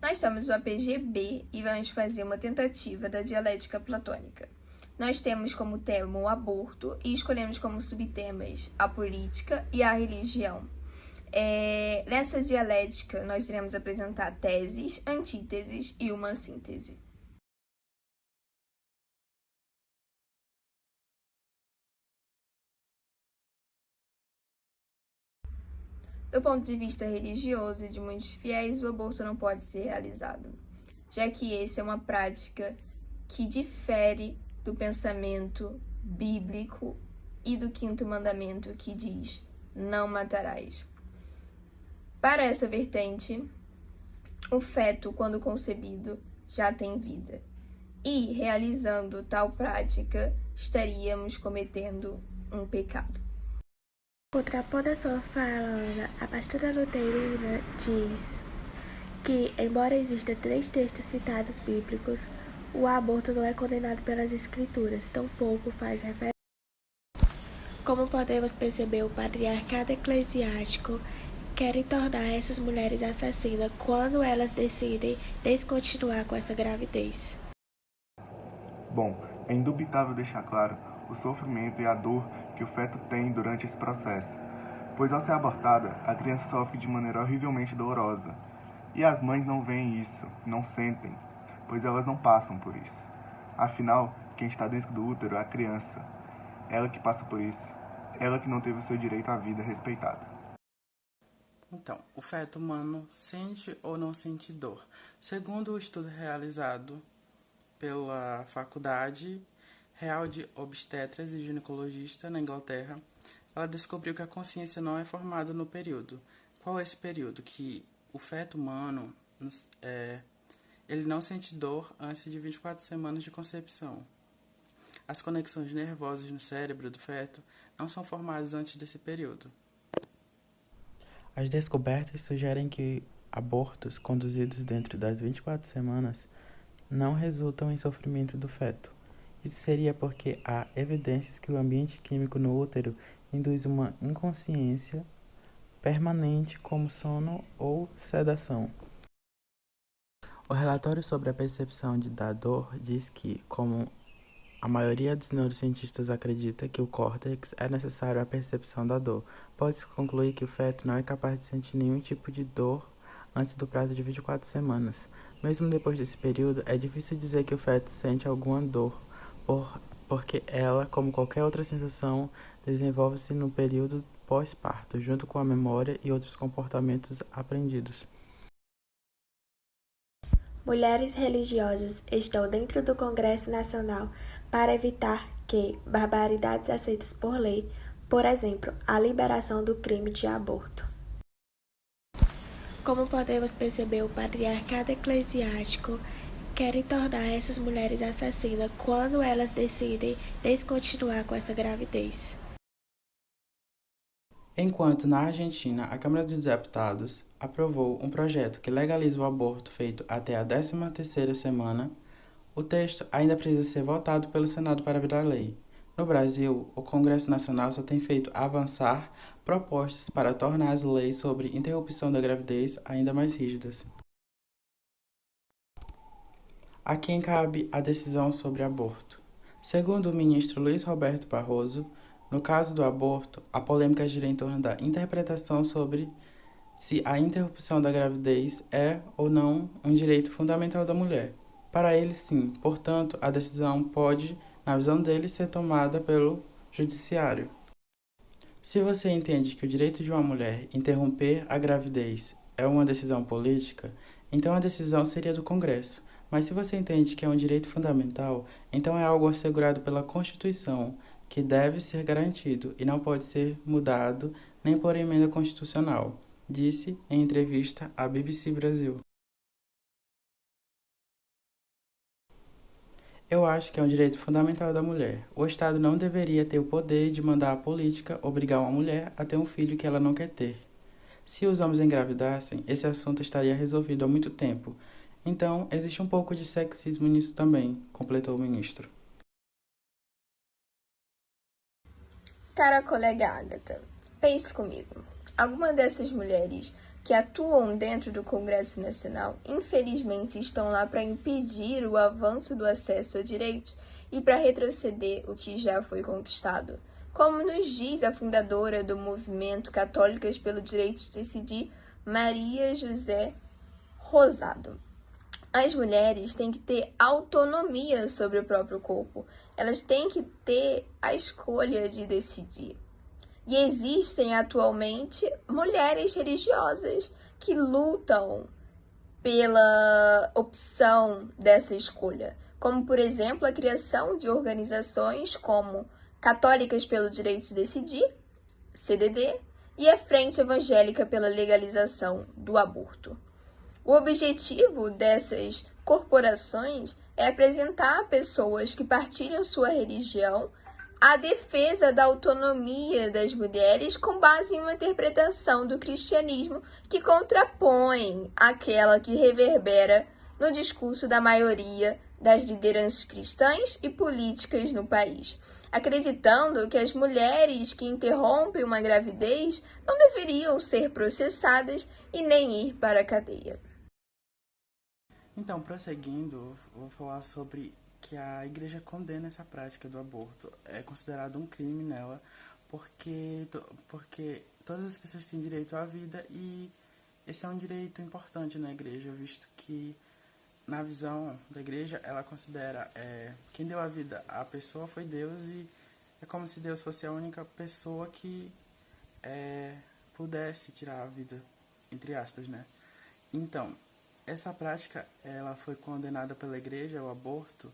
Nós somos o APGB e vamos fazer uma tentativa da dialética platônica. Nós temos como tema o aborto e escolhemos como subtemas a política e a religião. Nessa dialética, nós iremos apresentar teses, antíteses e uma síntese. Do ponto de vista religioso e de muitos fiéis, o aborto não pode ser realizado, já que esse é uma prática que difere do pensamento bíblico e do quinto mandamento que diz: não matarás. Para essa vertente, o feto, quando concebido, já tem vida. E, realizando tal prática, estaríamos cometendo um pecado. Contrapondo a sua fala, Ana, a pastora luterana diz que, embora existam 3 textos citados bíblicos, o aborto não é condenado pelas escrituras, tampouco faz referência. Como podemos perceber, o patriarcado eclesiástico quer tornar essas mulheres assassinas quando elas decidem descontinuar com essa gravidez. Bom, é indubitável deixar claro o sofrimento e a dor que o feto tem durante esse processo, pois ao ser abortada, a criança sofre de maneira horrivelmente dolorosa. E as mães não veem isso, não sentem, pois elas não passam por isso. Afinal, quem está dentro do útero é a criança, ela que passa por isso, ela que não teve o seu direito à vida respeitado. Então, o feto humano sente ou não sente dor? Segundo o estudo realizado pela Faculdade Real de Obstetras e Ginecologista na Inglaterra, ela descobriu que a consciência não é formada no período. Qual é esse período? Que o feto humano ele não sente dor antes de 24 semanas de concepção. As conexões nervosas no cérebro do feto não são formadas antes desse período. As descobertas sugerem que abortos conduzidos dentro das 24 semanas não resultam em sofrimento do feto. Isso seria porque há evidências que o ambiente químico no útero induz uma inconsciência permanente como sono ou sedação. O relatório sobre a percepção da dor diz que, como a maioria dos neurocientistas acredita que o córtex é necessário à percepção da dor, pode-se concluir que o feto não é capaz de sentir nenhum tipo de dor antes do prazo de 24 semanas. Mesmo depois desse período, é difícil dizer que o feto sente alguma dor, porque ela, como qualquer outra sensação, desenvolve-se no período pós-parto, junto com a memória e outros comportamentos aprendidos. Mulheres religiosas estão dentro do Congresso Nacional para evitar que barbaridades aceitas por lei, por exemplo, a liberação do crime de aborto. Como podemos perceber, o patriarcado eclesiástico quer tornar essas mulheres assassinas quando elas decidem descontinuar com essa gravidez. Enquanto na Argentina, a Câmara dos Deputados aprovou um projeto que legaliza o aborto feito até a 13ª semana, o texto ainda precisa ser votado pelo Senado para virar lei. No Brasil, o Congresso Nacional só tem feito avançar propostas para tornar as leis sobre interrupção da gravidez ainda mais rígidas. A quem cabe a decisão sobre aborto? Segundo o ministro Luiz Roberto Barroso, no caso do aborto, a polêmica gira em torno da interpretação sobre se a interrupção da gravidez é ou não um direito fundamental da mulher. Para ele, sim. Portanto, a decisão pode, na visão dele, ser tomada pelo judiciário. Se você entende que o direito de uma mulher interromper a gravidez é uma decisão política, então a decisão seria do Congresso. Mas se você entende que é um direito fundamental, então é algo assegurado pela Constituição, que deve ser garantido e não pode ser mudado nem por emenda constitucional, disse em entrevista à BBC Brasil. Eu acho que é um direito fundamental da mulher. O Estado não deveria ter o poder de mandar a política obrigar uma mulher a ter um filho que ela não quer ter. Se os homens engravidassem, esse assunto estaria resolvido há muito tempo. Então, existe um pouco de sexismo nisso também, completou o ministro. Cara colega Agatha, pense comigo. Alguma dessas mulheres que atuam dentro do Congresso Nacional, infelizmente estão lá para impedir o avanço do acesso a direitos e para retroceder o que já foi conquistado. Como nos diz a fundadora do movimento Católicas pelo Direito de Decidir, Maria José Rosado. As mulheres têm que ter autonomia sobre o próprio corpo. Elas têm que ter a escolha de decidir. E existem atualmente mulheres religiosas que lutam pela opção dessa escolha, como, por exemplo, a criação de organizações como Católicas pelo Direito de Decidir, CDD, e a Frente Evangélica pela Legalização do Aborto. O objetivo dessas corporações é apresentar a pessoas que partilham sua religião a defesa da autonomia das mulheres com base em uma interpretação do cristianismo que contrapõe aquela que reverbera no discurso da maioria das lideranças cristãs e políticas no país, acreditando que as mulheres que interrompem uma gravidez não deveriam ser processadas e nem ir para a cadeia. Então, prosseguindo, vou falar sobre que a igreja condena essa prática do aborto. É considerado um crime nela, porque todas as pessoas têm direito à vida e esse é um direito importante na igreja, visto que, na visão da igreja, ela considera quem deu a vida à pessoa foi Deus e é como se Deus fosse a única pessoa que pudesse tirar a vida, entre aspas, né? Então, essa prática ela foi condenada pela igreja, o aborto,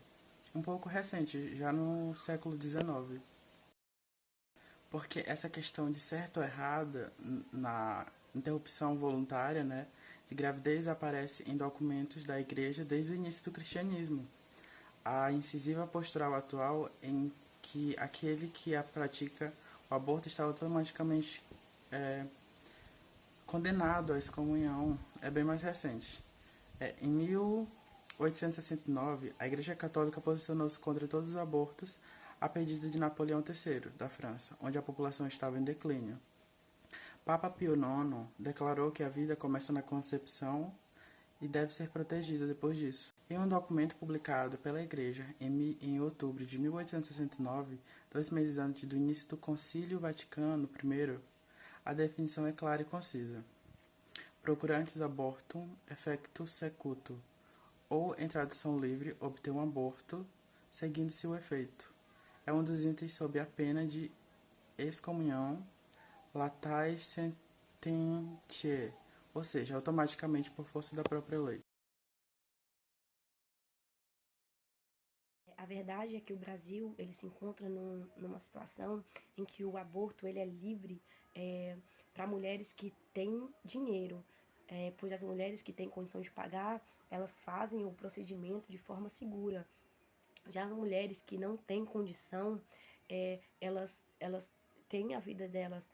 um pouco recente, já no século XIX. Porque essa questão de certo ou errada na interrupção voluntária, né, de gravidez aparece em documentos da igreja desde o início do cristianismo. A incisiva postural atual em que aquele que a pratica o aborto está automaticamente condenado à excomunhão é bem mais recente. Em 1869, a Igreja Católica posicionou-se contra todos os abortos a pedido de Napoleão III, da França, onde a população estava em declínio. Papa Pio IX declarou que a vida começa na concepção e deve ser protegida depois disso. Em um documento publicado pela Igreja em outubro de 1869, 2 meses antes do início do Concílio Vaticano I, a definição é clara e concisa. Procurantes abortum effectu secuto, ou, em tradução livre, obter um aborto, seguindo-se o efeito. É um dos itens sob a pena de excomunhão, latae sententiae, ou seja, automaticamente por força da própria lei. A verdade é que o Brasil ele se encontra numa situação em que o aborto ele é livre para mulheres que têm dinheiro, pois as mulheres que têm condição de pagar, elas fazem o procedimento de forma segura. Já as mulheres que não têm condição, elas têm a vida delas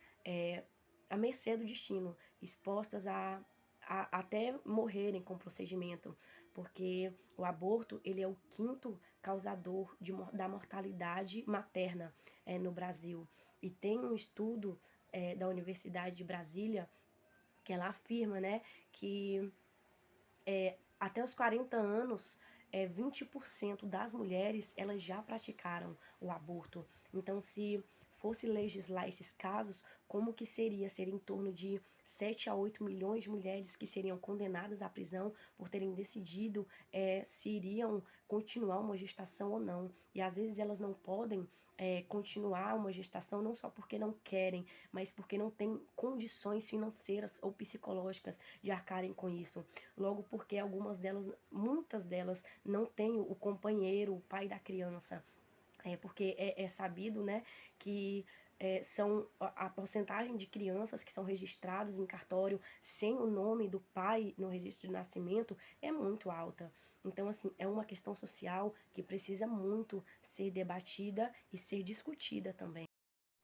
à mercê do destino, expostas a até morrerem com o procedimento, porque o aborto ele é o quinto causador da mortalidade materna no Brasil. E tem um estudo da Universidade de Brasília que ela afirma, né, que até os 40 anos, 20% das mulheres elas já praticaram o aborto. Então, se fosse legislar esses casos, como que seria? Seria em torno de 7 a 8 milhões de mulheres que seriam condenadas à prisão por terem decidido se iriam continuar uma gestação ou não. E às vezes elas não podem continuar uma gestação não só porque não querem, mas porque não têm condições financeiras ou psicológicas de arcarem com isso. Logo porque muitas delas não têm o companheiro, o pai da criança. Porque é sabido, né, que são a porcentagem de crianças que são registradas em cartório sem o nome do pai no registro de nascimento é muito alta. Então, assim, é uma questão social que precisa muito ser debatida e ser discutida também.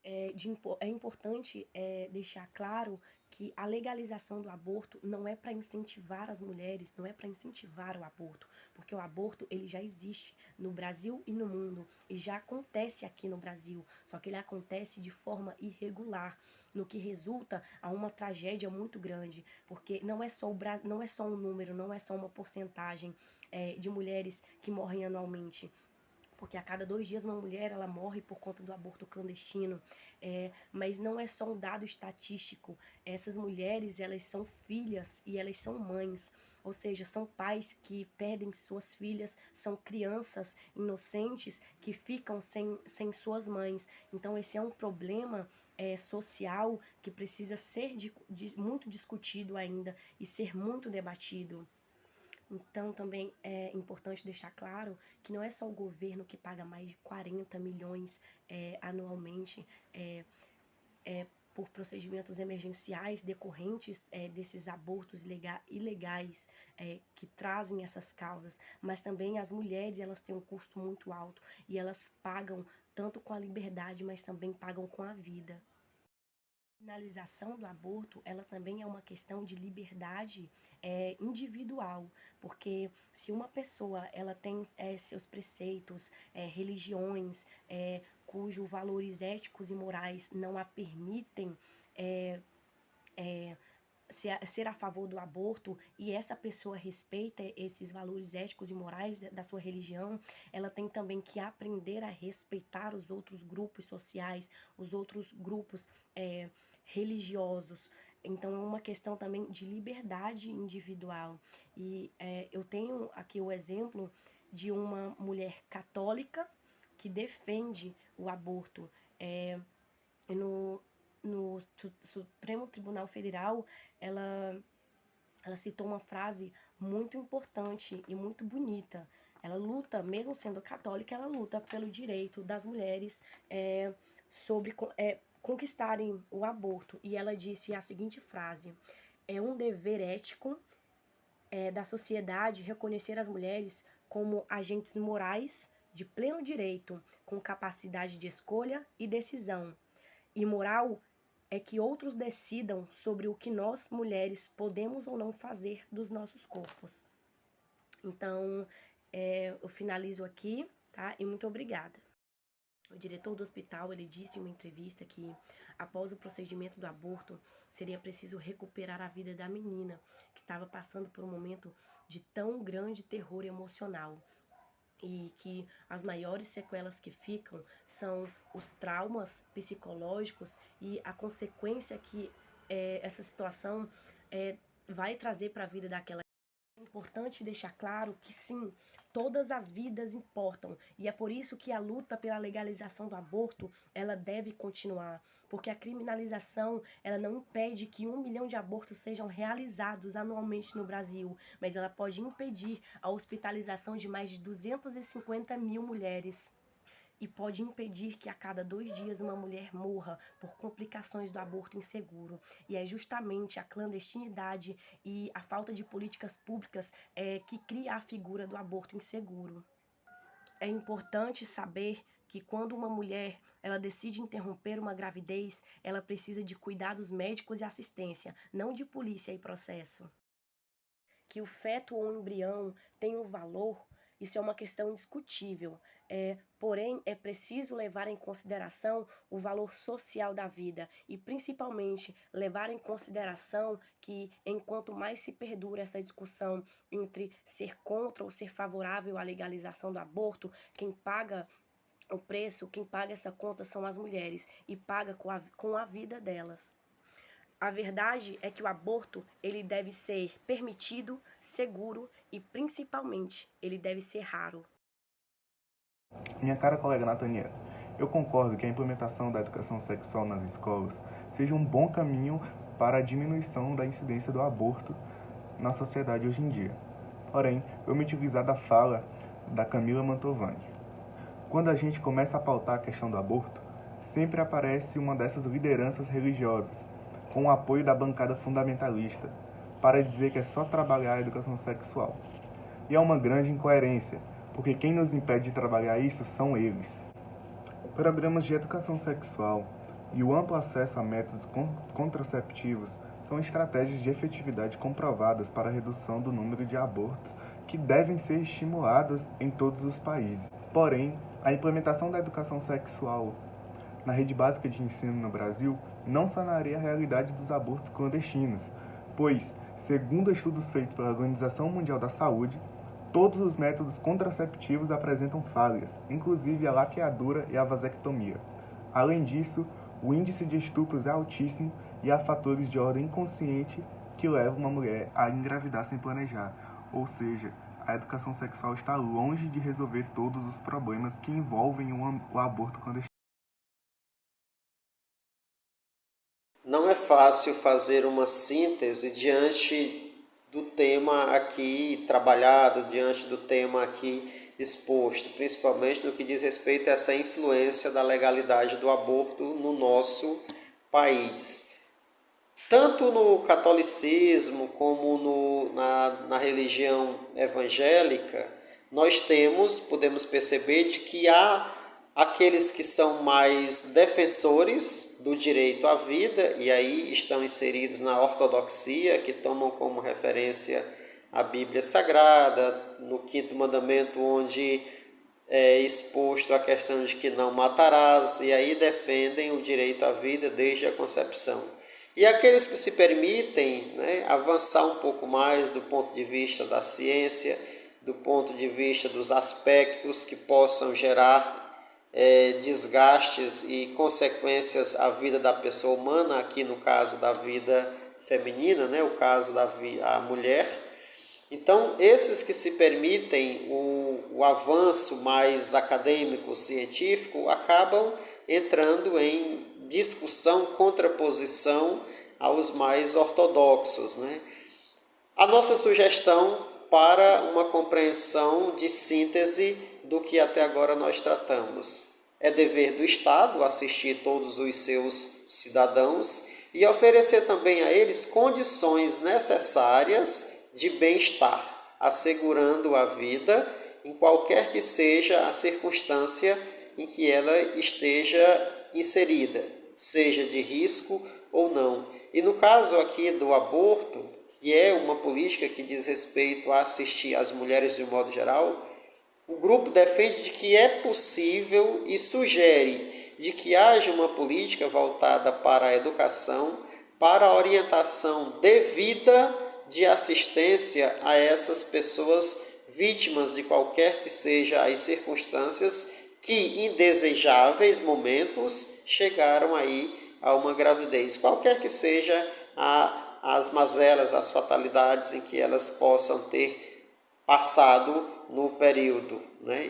É importante deixar claro que a legalização do aborto não é para incentivar as mulheres, não é para incentivar o aborto, porque o aborto ele já existe no Brasil e no mundo, e já acontece aqui no Brasil, só que ele acontece de forma irregular, no que resulta a uma tragédia muito grande, porque não é só um número, não é só uma porcentagem de mulheres que morrem anualmente, porque a cada 2 dias uma mulher ela morre por conta do aborto clandestino, mas não é só um dado estatístico. Essas mulheres elas são filhas e elas são mães, ou seja, são pais que perdem suas filhas, são crianças inocentes que ficam sem suas mães. Então esse é um problema social que precisa ser muito discutido ainda e ser muito debatido. Então, também é importante deixar claro que não é só o governo que paga mais de 40 milhões anualmente por procedimentos emergenciais decorrentes desses abortos ilegais que trazem essas causas, mas também as mulheres elas têm um custo muito alto e elas pagam tanto com a liberdade, mas também pagam com a vida. A criminalização do aborto, ela também é uma questão de liberdade individual, porque se uma pessoa ela tem seus preceitos, religiões, cujos valores éticos e morais não a permitem ser a favor do aborto, e essa pessoa respeita esses valores éticos e morais da sua religião, ela tem também que aprender a respeitar os outros grupos sociais, os outros grupos religiosos. Então é uma questão também de liberdade individual. E eu tenho aqui o exemplo de uma mulher católica que defende o aborto. No Supremo Tribunal Federal, ela citou uma frase muito importante e muito bonita. Ela luta, mesmo sendo católica, ela luta pelo direito das mulheres sobre conquistarem o aborto. E ela disse a seguinte frase: é um dever ético da sociedade reconhecer as mulheres como agentes morais de pleno direito, com capacidade de escolha e decisão. E moral é que outros decidam sobre o que nós, mulheres, podemos ou não fazer dos nossos corpos. Então, eu finalizo aqui, tá? E muito obrigada. O diretor do hospital, ele disse em uma entrevista que, após o procedimento do aborto, seria preciso recuperar a vida da menina, que estava passando por um momento de tão grande terror emocional. E que as maiores sequelas que ficam são os traumas psicológicos e a consequência que essa situação vai trazer para a vida daquela. É importante deixar claro que sim, todas as vidas importam, e é por isso que a luta pela legalização do aborto, ela deve continuar, porque a criminalização, ela não impede que 1 milhão de abortos sejam realizados anualmente no Brasil, mas ela pode impedir a hospitalização de mais de 250 mil mulheres. E pode impedir que a cada 2 dias uma mulher morra por complicações do aborto inseguro. E é justamente a clandestinidade e a falta de políticas públicas que cria a figura do aborto inseguro. É importante saber que quando uma mulher ela decide interromper uma gravidez, ela precisa de cuidados médicos e assistência, não de polícia e processo. Que o feto ou o embrião tem um valor, isso é uma questão indiscutível. Porém, é preciso levar em consideração o valor social da vida e, principalmente, levar em consideração que, enquanto mais se perdura essa discussão entre ser contra ou ser favorável à legalização do aborto, quem paga o preço, quem paga essa conta são as mulheres e paga com a vida delas. A verdade é que o aborto ele deve ser permitido, seguro e, principalmente, ele deve ser raro. Minha cara colega Nathaniel, eu concordo que a implementação da educação sexual nas escolas seja um bom caminho para a diminuição da incidência do aborto na sociedade hoje em dia. Porém, eu me utilizar da fala da Camila Mantovani. Quando a gente começa a pautar a questão do aborto, sempre aparece uma dessas lideranças religiosas, com o apoio da bancada fundamentalista, para dizer que é só trabalhar a educação sexual. E é uma grande incoerência, porque quem nos impede de trabalhar isso são eles. Programas de educação sexual e o amplo acesso a métodos contraceptivos são estratégias de efetividade comprovadas para a redução do número de abortos que devem ser estimuladas em todos os países. Porém, a implementação da educação sexual na rede básica de ensino no Brasil não sanaria a realidade dos abortos clandestinos, pois, segundo estudos feitos pela Organização Mundial da Saúde, todos os métodos contraceptivos apresentam falhas, inclusive a laqueadura e a vasectomia. Além disso, o índice de estupros é altíssimo e há fatores de ordem inconsciente que levam uma mulher a engravidar sem planejar, ou seja, a educação sexual está longe de resolver todos os problemas que envolvem o aborto clandestino. Não é fácil fazer uma síntese diante do tema aqui trabalhado, diante do tema aqui exposto, principalmente no que diz respeito a essa influência da legalidade do aborto no nosso país. Tanto no catolicismo como na religião evangélica, nós podemos perceber de que há aqueles que são mais defensores do direito à vida, e aí estão inseridos na ortodoxia, que tomam como referência a Bíblia Sagrada, no 5º mandamento, onde é exposto a questão de que não matarás, e aí defendem o direito à vida desde a concepção. E aqueles que se permitem, avançar um pouco mais do ponto de vista da ciência, do ponto de vista dos aspectos que possam gerar desgastes e consequências à vida da pessoa humana, aqui no caso da vida feminina, o caso da mulher. Então, esses que se permitem o avanço mais acadêmico, científico, acabam entrando em discussão, contraposição aos mais ortodoxos. A nossa sugestão para uma compreensão de síntese do que até agora nós tratamos: é dever do Estado assistir todos os seus cidadãos e oferecer também a eles condições necessárias de bem-estar, assegurando a vida em qualquer que seja a circunstância em que ela esteja inserida, seja de risco ou não. E no caso aqui do aborto, que é uma política que diz respeito a assistir as mulheres de um modo geral, o grupo defende de que é possível e sugere de que haja uma política voltada para a educação, para a orientação devida de assistência a essas pessoas vítimas de qualquer que seja as circunstâncias que, em desejáveis momentos, chegaram aí a uma gravidez, qualquer que seja as mazelas, as fatalidades em que elas possam ter passado no período,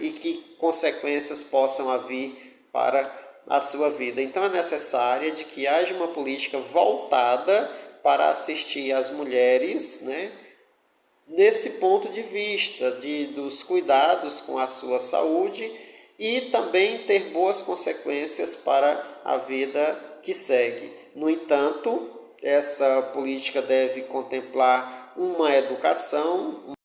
e que consequências possam vir para a sua vida. Então é necessário de que haja uma política voltada para assistir as mulheres, nesse ponto de vista dos cuidados com a sua saúde e também ter boas consequências para a vida que segue. No entanto, essa política deve contemplar uma educação,